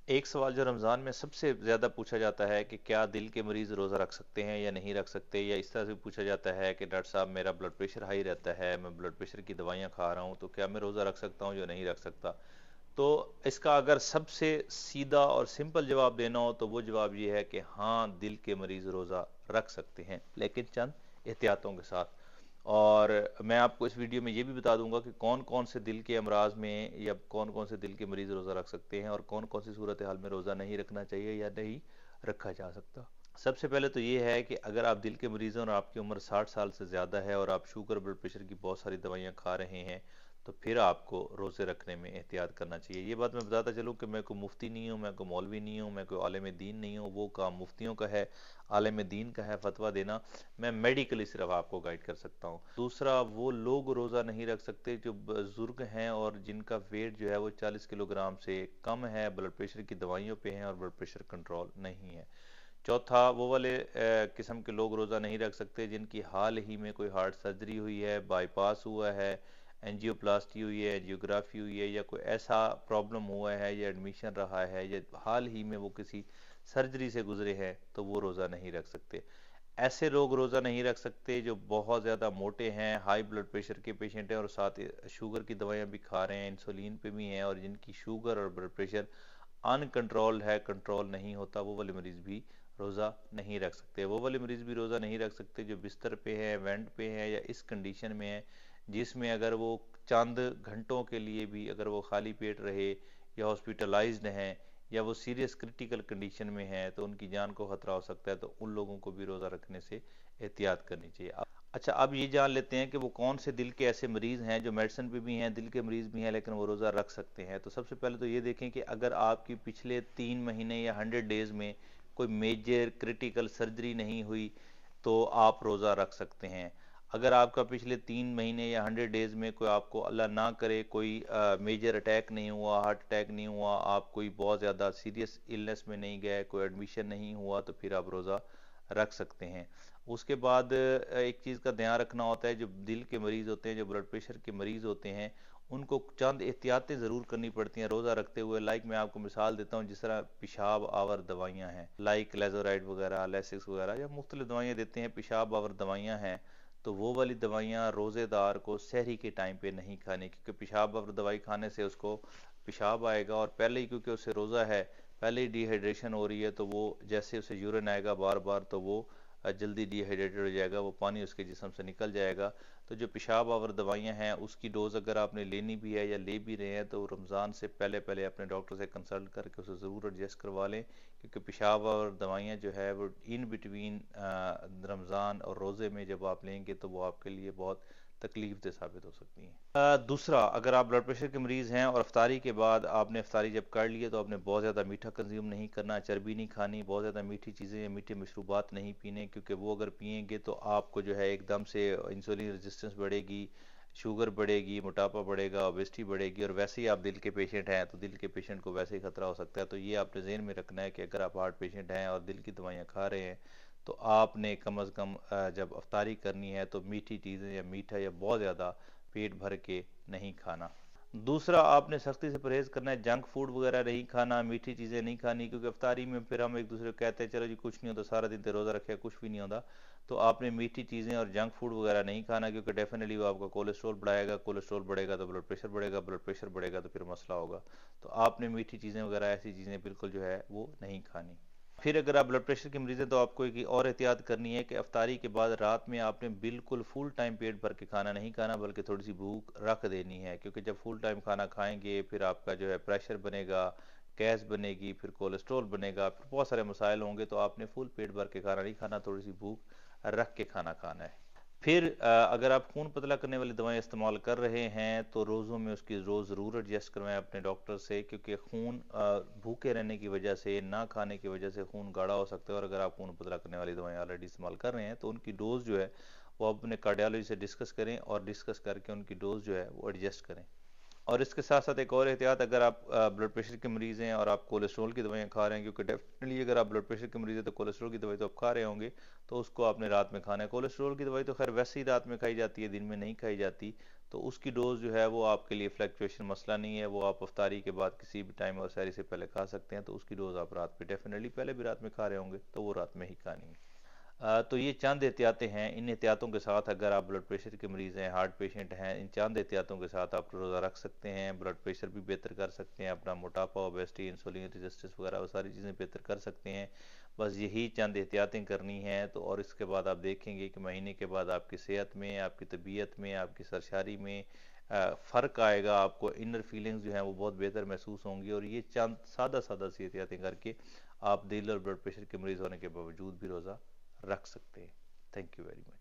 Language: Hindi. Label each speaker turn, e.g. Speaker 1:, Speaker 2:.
Speaker 1: एक सवाल जो रमज़ान में सबसे ज़्यादा पूछा जाता है कि क्या दिल के मरीज़ रोज़ा रख सकते हैं या नहीं रख सकते, या इस तरह से पूछा जाता है कि डॉक्टर साहब मेरा ब्लड प्रेशर हाई रहता है, मैं ब्लड प्रेशर की दवाइयाँ खा रहा हूँ, तो क्या मैं रोज़ा रख सकता हूँ या नहीं रख सकता। तो इसका अगर सबसे सीधा और सिंपल जवाब देना हो तो वो जवाब ये है कि हाँ, दिल के मरीज़ रोज़ा रख सकते हैं, लेकिन चंद एहतियातों के साथ। और मैं आपको इस वीडियो में ये भी बता दूंगा कि कौन कौन से दिल के अमराज में या कौन कौन से दिल के मरीज़ रोज़ा रख सकते हैं और कौन कौन सी सूरत हाल में रोज़ा नहीं रखना चाहिए या नहीं रखा जा सकता। सबसे पहले तो ये है कि अगर आप दिल के मरीज़ हैं और आपकी उम्र 60 साल से ज़्यादा है और आप शुगर ब्लड प्रेशर की बहुत सारी दवाइयाँ खा रहे हैं, तो फिर आपको रोज़े रखने में एहतियात करना चाहिए। ये बात मैं बताता चलूँ कि मैं कोई मुफ्ती नहीं हूँ, मैं कोई मौलवी नहीं हूँ, मैं कोई आलिम दीन नहीं हूँ, वो काम मुफ्तियों का है, आलिम दीन का है फतवा देना। मैं मेडिकली सिर्फ आपको गाइड कर सकता हूँ। दूसरा, वो लोग रोज़ा नहीं रख सकते जो बुजुर्ग हैं और जिनका वेट जो है वो 40 किलोग्राम से कम है, ब्लड प्रेशर की दवाइयों पे हैं और ब्लड प्रेशर कंट्रोल नहीं है। चौथा, वो वाले किस्म के लोग रोज़ा नहीं रख सकते जिनकी हाल ही में कोई हार्ट सर्जरी हुई है, बाईपास हुआ है, एंजियोप्लास्टी हुई है, एंजियोग्राफी हुई है, या कोई ऐसा प्रॉब्लम हुआ है या एडमिशन रहा है या हाल ही में वो किसी सर्जरी से गुजरे हैं, तो वो रोज़ा नहीं रख सकते। ऐसे लोग रोज़ा नहीं रख सकते जो बहुत ज़्यादा मोटे हैं, हाई ब्लड प्रेशर के पेशेंट हैं और साथ ही शुगर की दवाइयाँ भी खा रहे हैं, इंसुलिन पे भी हैं, और जिनकी शुगर और ब्लड प्रेशर अनकंट्रोल्ड है, कंट्रोल नहीं होता, वो वाले मरीज़ भी रोज़ा नहीं रख सकते। वो वाले मरीज़ भी रोज़ा नहीं रख सकते जो बिस्तर पे है, वेंट पे है, या इस कंडीशन में है जिसमें अगर वो चंद घंटों के लिए भी अगर वो खाली पेट रहे या हॉस्पिटलाइज्ड हैं या वो सीरियस क्रिटिकल कंडीशन में है तो उनकी जान को खतरा हो सकता है, तो उन लोगों को भी रोज़ा रखने से एहतियात करनी चाहिए। अच्छा, अब ये जान लेते हैं कि वो कौन से दिल के ऐसे मरीज़ हैं जो मेडिसिन पे भी हैं, दिल के मरीज़ भी हैं, लेकिन वो रोज़ा रख सकते हैं। तो सबसे पहले तो ये देखें कि अगर आपकी पिछले 3 महीने या 100 डेज में कोई मेजर क्रिटिकल सर्जरी नहीं हुई तो आप रोज़ा रख सकते हैं। अगर आपका पिछले 3 महीने या 100 डेज में कोई, आपको अल्लाह ना करे, कोई मेजर अटैक नहीं हुआ, हार्ट अटैक नहीं हुआ, आप कोई बहुत ज़्यादा सीरियस इलनेस में नहीं गए, कोई एडमिशन नहीं हुआ, तो फिर आप रोज़ा रख सकते हैं। उसके बाद एक चीज़ का ध्यान रखना होता है, जो दिल के मरीज़ होते हैं, जो ब्लड प्रेशर के मरीज़ होते हैं, उनको चंद एहतियातें ज़रूर करनी पड़ती हैं रोज़ा रखते हुए। लाइक मैं आपको मिसाल देता हूँ, जिस तरह पेशाब आवर दवाइयाँ हैं, लाइक लेजोराइड वगैरह, लेसिक्स वगैरह, या मुख्तलिफ दवाइयाँ देते हैं, पेशाब आवर दवाइयाँ हैं, तो वो वाली दवाइयाँ रोज़ेदार को सहरी के टाइम पे नहीं खानी, क्योंकि पेशाब आवर दवाई खाने से उसको पेशाब आएगा और पहले ही क्योंकि उसे रोज़ा है, पहले ही डिहाइड्रेशन हो रही है, तो वो जैसे उसे यूरिन आएगा बार बार तो वो जल्दी डिहाइड्रेटेड हो जाएगा, वो पानी उसके जिस्म से निकल जाएगा। तो जो पेशाब आवर दवाइयाँ हैं उसकी डोज़ अगर आपने लेनी भी है या ले भी रहे हैं तो रमज़ान से पहले पहले अपने डॉक्टर से कंसल्ट करके उसे ज़रूर एडजस्ट करवा लें, क्योंकि पेशाब आवर दवाइयाँ जो है वो इन बिटवीन रमज़ान और रोज़े में जब आप लेंगे तो वो आपके लिए बहुत तकलीफ दह साबित हो सकती हैं। दूसरा, अगर आप ब्लड प्रेशर के मरीज़ हैं और अफ्तारी के बाद आपने अफ्तारी जब कर ली है तो आपने बहुत ज़्यादा मीठा कंज्यूम नहीं करना, चर्बी नहीं खानी, बहुत ज़्यादा मीठी चीज़ें या मीठे मशरूबात नहीं पीने, क्योंकि वो अगर पिएंगे तो आपको जो है एकदम से इंसुलिन रेजिस्टेंस बढ़ेगी, शुगर बढ़ेगी, मोटापा बढ़ेगा, ओबेसिटी बढ़ेगी, और वैसे ही आप दिल के पेशेंट हैं तो दिल के पेशेंट को वैसे ही खतरा हो सकता है। तो ये आपने जहन में रखना है कि अगर आप हार्ट पेशेंट हैं और दिल की दवाइयाँ खा रहे हैं तो आपने कम अज़ कम जब अफ्तारी करनी है तो मीठी चीज़ें या मीठा या बहुत ज़्यादा पेट भर के नहीं खाना। दूसरा, आपने सख्ती से परहेज़ करना है, जंक फूड वगैरह नहीं खाना, मीठी चीज़ें नहीं खानी, क्योंकि अफ्तारी में फिर हम एक दूसरे को कहते हैं चलो जी कुछ नहीं होता, सारा दिन तो रोज़ा रखे कुछ भी नहीं होता। तो आपने मीठी चीज़ें और जंक फूड वगैरह नहीं खाना, क्योंकि डेफिनेटली वो आपका कोलेस्ट्रॉल बढ़ाएगा, कोलेस्ट्रॉल बढ़ेगा तो ब्लड प्रेशर बढ़ेगा, ब्लड प्रेशर बढ़ेगा तो फिर मसला होगा। तो आपने मीठी चीज़ें वगैरह ऐसी चीज़ें बिल्कुल जो है वो नहीं खानी। फिर अगर आप ब्लड प्रेशर के मरीज़ हैं तो आपको एक और एहतियात करनी है कि अफ्तारी के बाद रात में आपने बिल्कुल फुल टाइम पेट भर के खाना नहीं खाना, बल्कि थोड़ी सी भूख रख देनी है, क्योंकि जब फुल टाइम खाना खाएंगे फिर आपका जो है प्रेशर बनेगा, गैस बनेगी, फिर कोलेस्ट्रॉल बनेगा, फिर बहुत सारे मसाइल होंगे। तो आपने फुल पेट भर के खाना नहीं खाना, थोड़ी सी भूख रख के खाना खाना है। फिर अगर आप खून पतला करने वाली दवाएं इस्तेमाल कर रहे हैं तो रोज़ों में उसकी रोज़ ज़रूर एडजस्ट करवाएं अपने डॉक्टर से, क्योंकि खून भूखे रहने की वजह से, ना खाने की वजह से खून गाढ़ा हो सकता है, और अगर आप खून पतला करने वाली दवाएं ऑलरेडी इस्तेमाल कर रहे हैं तो उनकी डोज जो है वो आप अपने कार्डियोलॉजी से डिस्कस करें और डिस्कस करके उनकी डोज जो है वो एडजस्ट करें। और इसके साथ साथ एक और एहतियात, अगर आप ब्लड प्रेशर के मरीज़ हैं और आप कोलेस्ट्रॉल की दवाइयाँ खा रहे हैं, क्योंकि डेफिनेटली अगर आप ब्लड प्रेशर के मरीज़ हैं तो कोलेस्ट्रॉल की दवाई तो आप खा रहे होंगे, तो उसको आपने रात में खाना है। कोलेस्ट्रॉल की दवाई तो खैर वैसे ही रात में खाई जाती है, दिन में नहीं खाई जाती, तो उसकी डोज जो है वो आपके लिए फ्लक्चुएशन मसला नहीं है, वो आप अफ्तारी के बाद किसी भी टाइम और सहरी से पहले खा सकते हैं, तो उसकी डोज आप रात में डेफिनेटली, पहले भी रात में खा रहे होंगे तो वो रात में ही खानी है। तो ये चंद एहतियातें हैं। इन एहतियातों के साथ अगर आप ब्लड प्रेशर के मरीज़ हैं, हार्ट पेशेंट हैं, इन चंद एहतियातों के साथ आप रोज़ा रख सकते हैं, ब्लड प्रेशर भी बेहतर कर सकते हैं, अपना मोटापा, ओबेसिटी, इंसुलिन रेजिस्टेंस वगैरह वो सारी चीज़ें बेहतर कर सकते हैं। बस यही चंद एहतियातें करनी हैं, तो और इसके बाद आप देखेंगे कि महीने के बाद आपकी सेहत में, आपकी तबीयत में, आपकी सरशारी में फ़र्क आएगा। आपको इनर फीलिंग्स जो हैं वो बहुत बेहतर महसूस होंगी, और ये चंद सादा सादा सी एहतियातें करके आप दिल और ब्लड प्रेशर के मरीज़ होने के बावजूद भी रोज़ा रख सकते हैं। Thank you very much.